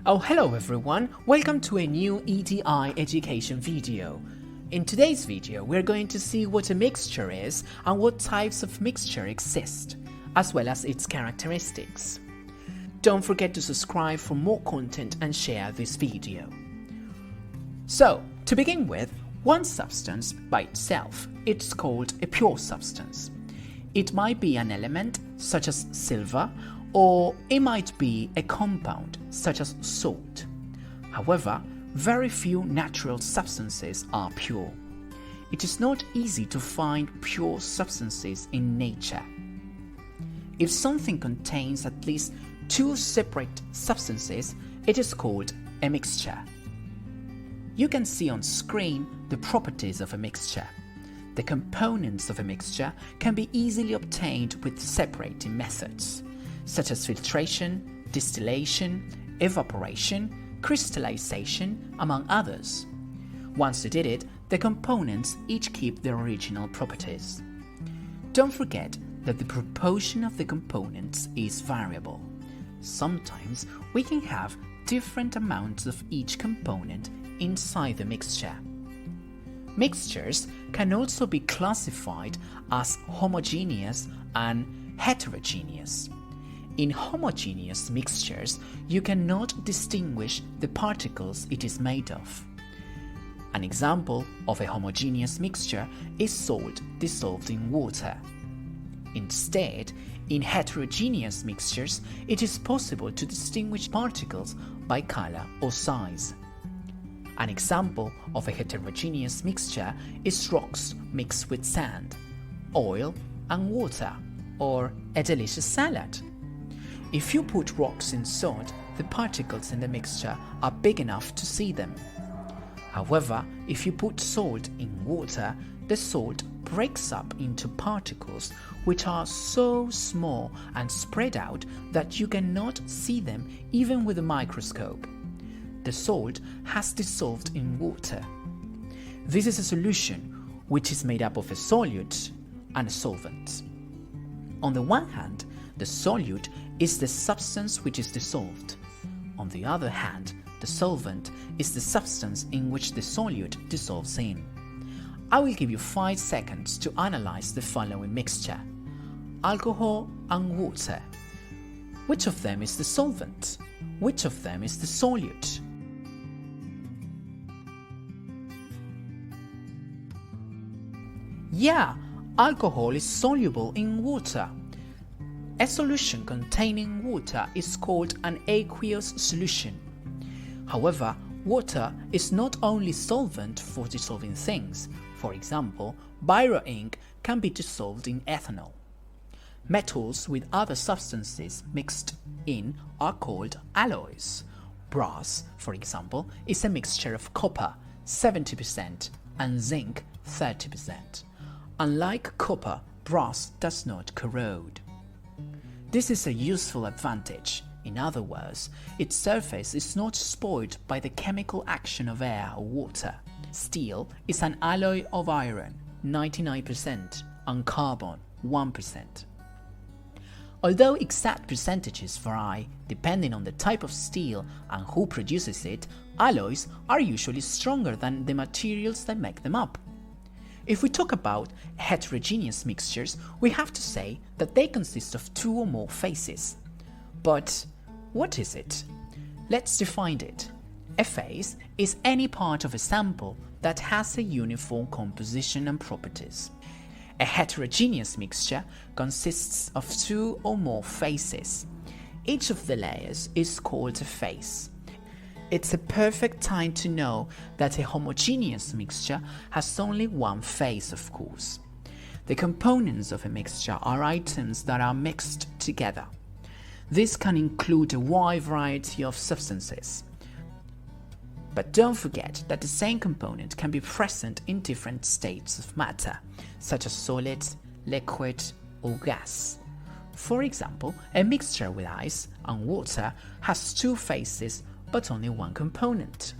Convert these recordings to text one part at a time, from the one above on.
Oh, hello everyone, welcome to a new EDI Education video. In today's video, we're going to see what a mixture is and what types of mixture exist, as well as its characteristics. Don't forget to subscribe for more content and share this video. So, to begin with, one substance by itself, it's called a pure substance. It might be an element, such as silver, or it might be a compound, such as salt. However, very few natural substances are pure. It is not easy to find pure substances in nature. If something contains at least two separate substances, it is called a mixture. You can see on screen the properties of a mixture. The components of a mixture can be easily obtained with separating methods, such as filtration, distillation, evaporation, crystallization, among others. Once you did it, the components each keep their original properties. Don't forget that the proportion of the components is variable. Sometimes we can have different amounts of each component inside the mixture. Mixtures can also be classified as homogeneous and heterogeneous. In homogeneous mixtures, you cannot distinguish the particles it is made of. An example of a homogeneous mixture is salt dissolved in water. Instead, in heterogeneous mixtures, it is possible to distinguish particles by color or size. An example of a heterogeneous mixture is rocks mixed with sand, oil and water, or a delicious salad. If you put rocks in salt, the particles in the mixture are big enough to see them. However, if you put salt in water, the salt breaks up into particles which are so small and spread out that you cannot see them even with a microscope. The salt has dissolved in water. This is a solution which is made up of a solute and a solvent. On the one hand, the solute is the substance which is dissolved. On the other hand, the solvent is the substance in which the solute dissolves in. I will give you 5 seconds to analyze the following mixture: alcohol and water. Which of them is the solvent? Which of them is the solute? Yeah, alcohol is soluble in water. A solution containing water is called an aqueous solution. However, water is not only solvent for dissolving things. For example, biro ink can be dissolved in ethanol. Metals with other substances mixed in are called alloys. Brass, for example, is a mixture of copper 70% and zinc 30%. Unlike copper, brass does not corrode. This is a useful advantage. In other words, its surface is not spoiled by the chemical action of air or water. Steel is an alloy of iron, 99%, and carbon, 1%. Although exact percentages vary depending on the type of steel and who produces it, alloys are usually stronger than the materials that make them up. If we talk about heterogeneous mixtures, we have to say that they consist of 2 or more phases. But what is it? Let's define it. A phase is any part of a sample that has a uniform composition and properties. A heterogeneous mixture consists of 2 or more phases. Each of the layers is called a phase. It's a perfect time to know that a homogeneous mixture has only one phase, of course. The components of a mixture are items that are mixed together. This can include a wide variety of substances. But don't forget that the same component can be present in different states of matter, such as solid, liquid, or gas. For example, a mixture with ice and water has 2 phases but only one component.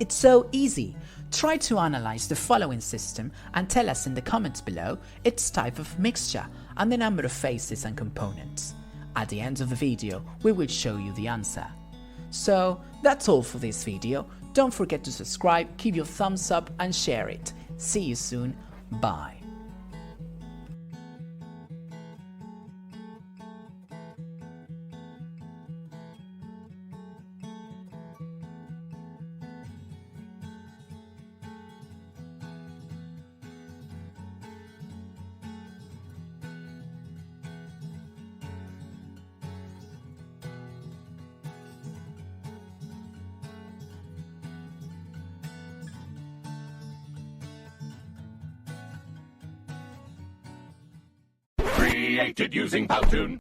It's so easy. Try to analyze the following system and tell us in the comments below its type of mixture and the number of phases and components. At the end of the video, we will show you the answer. So that's all for this video. Don't forget to subscribe, give your thumbs up and share it. See you soon. Bye. Created using Powtoon.